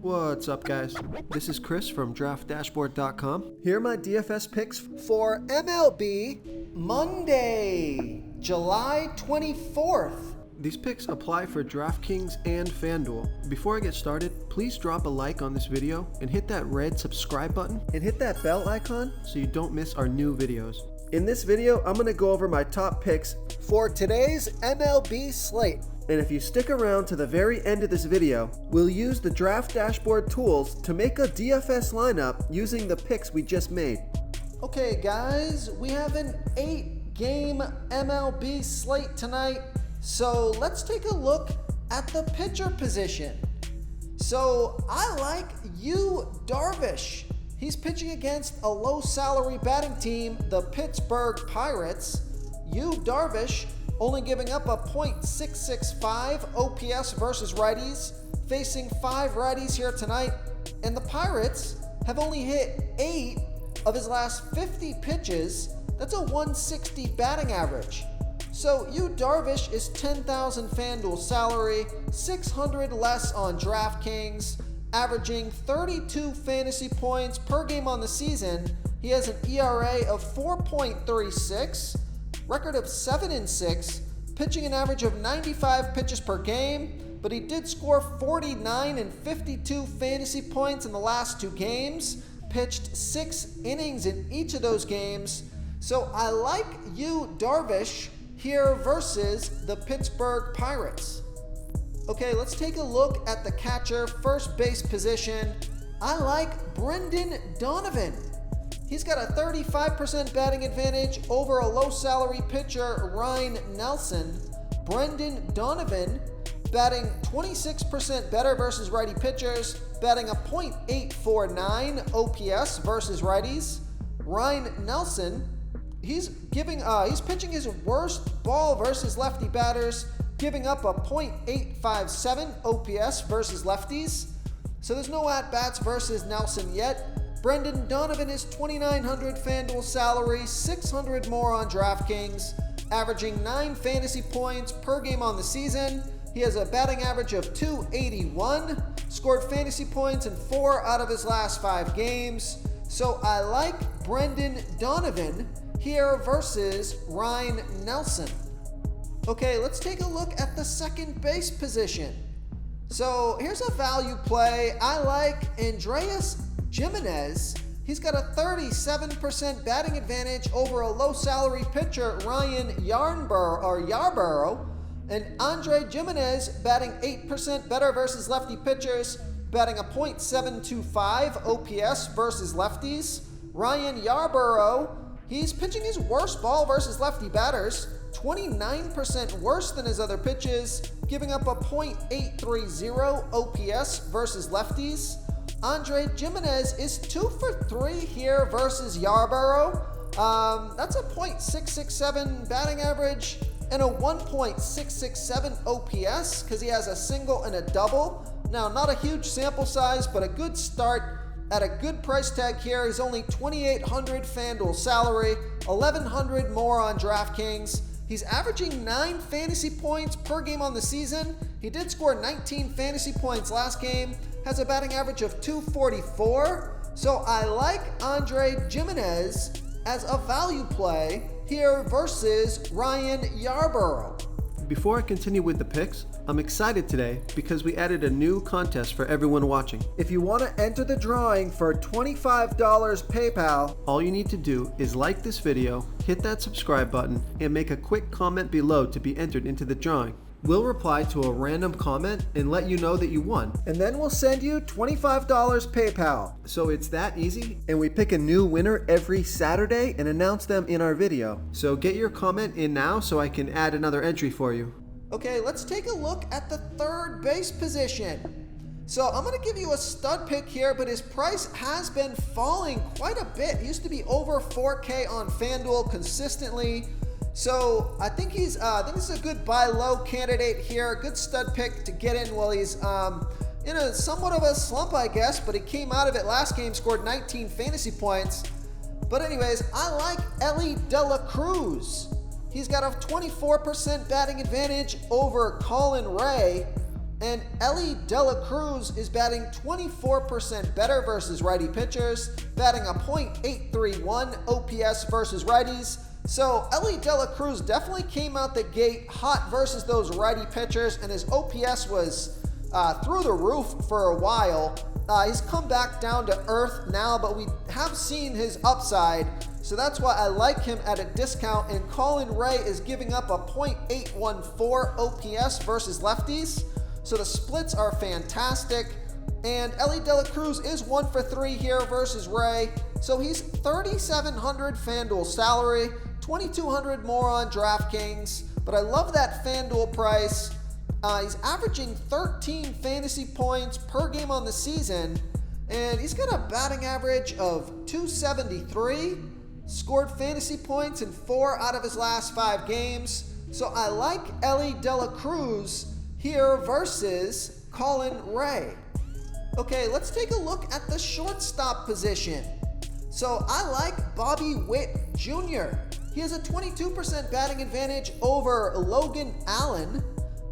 What's up, guys? This is Chris from DraftDashboard.com. Here are my DFS picks for MLB Monday, July 24th. These picks apply for DraftKings and FanDuel. Before I get started, please drop a like on this video and hit that red subscribe button and hit that bell icon so you don't miss our new videos. In this video, I'm going to go over my top picks for today's MLB slate. And if you stick around to the very end of this video, we'll use the Draft Dashboard tools to make a DFS lineup using the picks we just made. Okay guys, we have an 8-game MLB slate tonight, so let's take a look at the pitcher position. So I like Yu Darvish. He's pitching against a low salary batting team, the Pittsburgh Pirates. Yu Darvish only giving up a .665 OPS versus righties, facing 5 righties here tonight, and the Pirates have only hit 8 of his last 50 pitches. That's a 160 batting average. So Yu Darvish is $10,000 FanDuel salary, $600 less on DraftKings, averaging 32 fantasy points per game on the season. He has an ERA of 4.36, record of 7-6, pitching an average of 95 pitches per game, but he did score 49 and 52 fantasy points in the last 2 games, pitched 6 innings in each of those games. So I like Yu Darvish here versus the Pittsburgh Pirates. Okay, let's take a look at the catcher, first base position. I like Brendan Donovan. He's got a 35% batting advantage over a low-salary pitcher, Ryan Nelson. Brendan Donovan batting 26% better versus righty pitchers, batting a .849 OPS versus righties. Ryan Nelson, he's pitching his worst ball versus lefty batters, giving up a .857 OPS versus lefties. So there's no at-bats versus Nelson yet. Brendan Donovan is $2,900 FanDuel salary, $600 more on DraftKings, averaging 9 fantasy points per game on the season. He has a batting average of .281, scored fantasy points in 4 out of his last 5 games. So I like Brendan Donovan here versus Ryan Nelson. Okay, let's take a look at the second base position. So here's a value play. I like Andreas Jimenez. He's got a 37% batting advantage over a low-salary pitcher, Ryan Yarborough, and Andre Jimenez batting 8% better versus lefty pitchers, batting a .725 OPS versus lefties. Ryan Yarborough, he's pitching his worst ball versus lefty batters, 29% worse than his other pitches, giving up a .830 OPS versus lefties. Andre Jimenez is 2 for 3 here versus Yarborough. That's a .667 batting average and a 1.667 OPS because he has a single and a double. Now, not a huge sample size, but a good start at a good price tag here. He's only $2,800 FanDuel salary, $1,100 more on DraftKings. He's averaging 9 fantasy points per game on the season. He did score 19 fantasy points last game, has a batting average of .244. So I like Andre Jimenez as a value play here versus Ryan Yarborough. Before I continue with the picks, I'm excited today because we added a new contest for everyone watching. If you want to enter the drawing for $25 PayPal, all you need to do is like this video, hit that subscribe button, and make a quick comment below to be entered into the drawing. We'll reply to a random comment and let you know that you won. And then we'll send you $25 PayPal. So it's that easy, and we pick a new winner every Saturday and announce them in our video. So get your comment in now so I can add another entry for you. Okay, let's take a look at the third base position. So I'm going to give you a stud pick here, but his price has been falling quite a bit. He used to be over 4K on FanDuel consistently. So I think this is a good buy low candidate here, a good stud pick to get in while he's in a somewhat of a slump, I guess, but he came out of it last game, scored 19 fantasy points. But anyways, I like Elly De La Cruz. He's got a 24% batting advantage over Colin Ray, And Ellie De La Cruz is batting 24% better versus righty pitchers, batting a .831 OPS versus righties. So Ellie De La Cruz definitely came out the gate hot versus those righty pitchers, and his OPS was through the roof for a while. He's come back down to earth now, but we have seen his upside, so that's why I like him at a discount. And Colin Ray is giving up a .814 OPS versus lefties, so the splits are fantastic. And Ellie De La Cruz is 1 for 3 here versus Ray, so he's $3,700 FanDuel salary, $2,200 more on DraftKings, but I love that FanDuel price. He's averaging 13 fantasy points per game on the season, and he's got a batting average of .273, scored fantasy points in 4 out of his last 5 games. So I like Ellie De La Cruz here versus Colin Ray. Okay, let's take a look at the shortstop position. So I like Bobby Witt Jr. He has a 22% batting advantage over Logan Allen.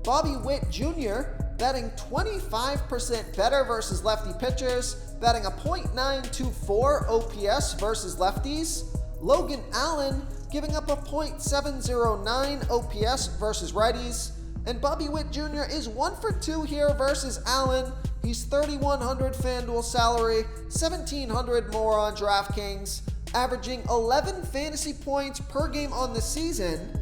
Bobby Witt Jr. batting 25% better versus lefty pitchers, batting a .924 OPS versus lefties. Logan Allen giving up a .709 OPS versus righties. And Bobby Witt Jr. is 1 for 2 here versus Allen. He's $3,100 FanDuel salary, $1,700 more on DraftKings, averaging 11 fantasy points per game on the season.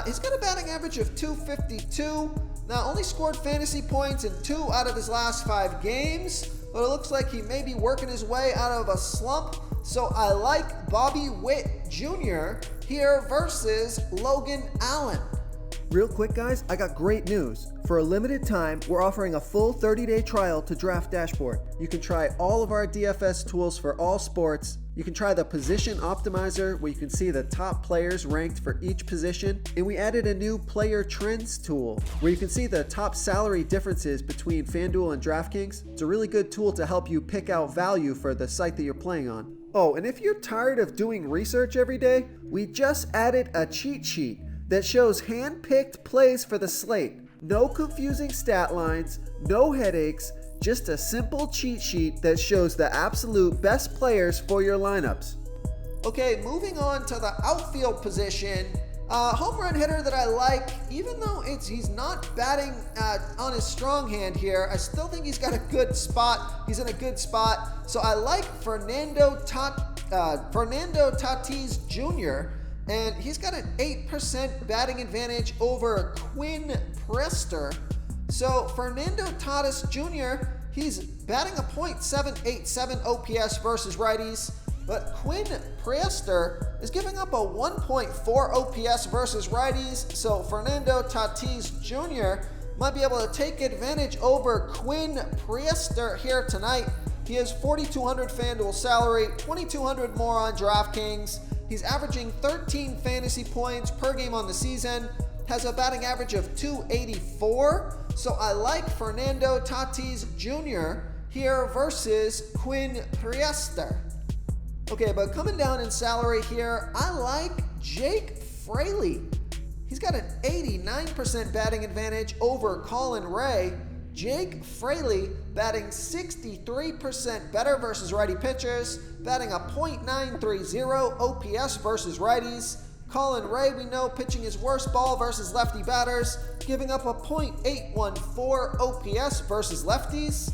He's got a batting average of .252. Now, only scored fantasy points in 2 out of his last 5 games, but it looks like he may be working his way out of a slump. So I like Bobby Witt Jr. here versus Logan Allen. Real quick, guys, I got great news. For a limited time, we're offering a full 30-day trial to Draft Dashboard. You can try all of our DFS tools for all sports. You can try the Position Optimizer, where you can see the top players ranked for each position. And we added a new Player Trends tool, where you can see the top salary differences between FanDuel and DraftKings. It's a really good tool to help you pick out value for the site that you're playing on. Oh, and if you're tired of doing research every day, we just added a cheat sheet that shows hand-picked plays for the slate. No confusing stat lines, no headaches, just a simple cheat sheet that shows the absolute best players for your lineups. Okay, moving on to the outfield position. Home run hitter that I like, even though he's not batting on his strong hand here, I still think he's got a good spot. He's in a good spot. So I like Fernando Tatis Jr., and he's got an 8% batting advantage over Quinn Priester. So Fernando Tatis Jr., he's batting a .787 OPS versus righties, but Quinn Priester is giving up a 1.4 OPS versus righties. So Fernando Tatis Jr. might be able to take advantage over Quinn Priester here tonight. He has $4,200 FanDuel salary, $2,200 more on DraftKings. He's averaging 13 fantasy points per game on the season, has a batting average of .284. So I like Fernando Tatis Jr. here versus Quinn Priester. Okay, but coming down in salary here, I like Jake Fraley. He's got an 89% batting advantage over Colin Ray. Jake Fraley batting 63% better versus righty pitchers, batting a .930 OPS versus righties. Colin Ray, we know, pitching his worst ball versus lefty batters, giving up a .814 OPS versus lefties.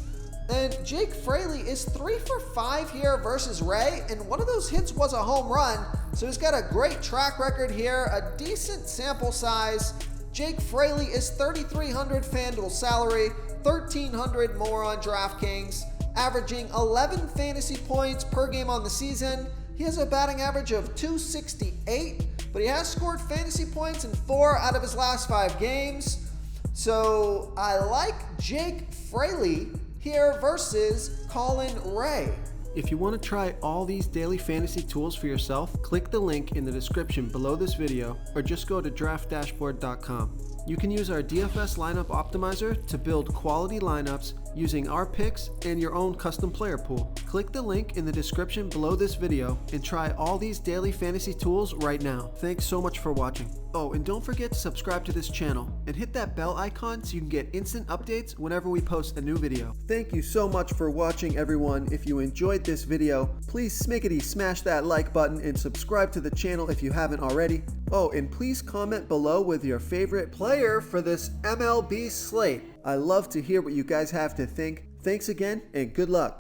And Jake Fraley is 3 for 5 here versus Ray, and one of those hits was a home run, so he's got a great track record here, a decent sample size. Jake Fraley is $3,300 FanDuel salary, $1,300 more on DraftKings, averaging 11 fantasy points per game on the season. He has a batting average of .268, but he has scored fantasy points in 4 out of his last 5 games. So I like Jake Fraley here versus Colin Ray. If you want to try all these daily fantasy tools for yourself, click the link in the description below this video or just go to draftdashboard.com. You can use our DFS lineup optimizer to build quality lineups using our picks and your own custom player pool. Click the link in the description below this video and try all these daily fantasy tools right now. Thanks so much for watching. Oh, and don't forget to subscribe to this channel and hit that bell icon so you can get instant updates whenever we post a new video. Thank you so much for watching, everyone. If you enjoyed this video, please smickety smash that like button and subscribe to the channel if you haven't already. Oh, and please comment below with your favorite player for this MLB slate. I love to hear what you guys have to think. Thanks again, and good luck.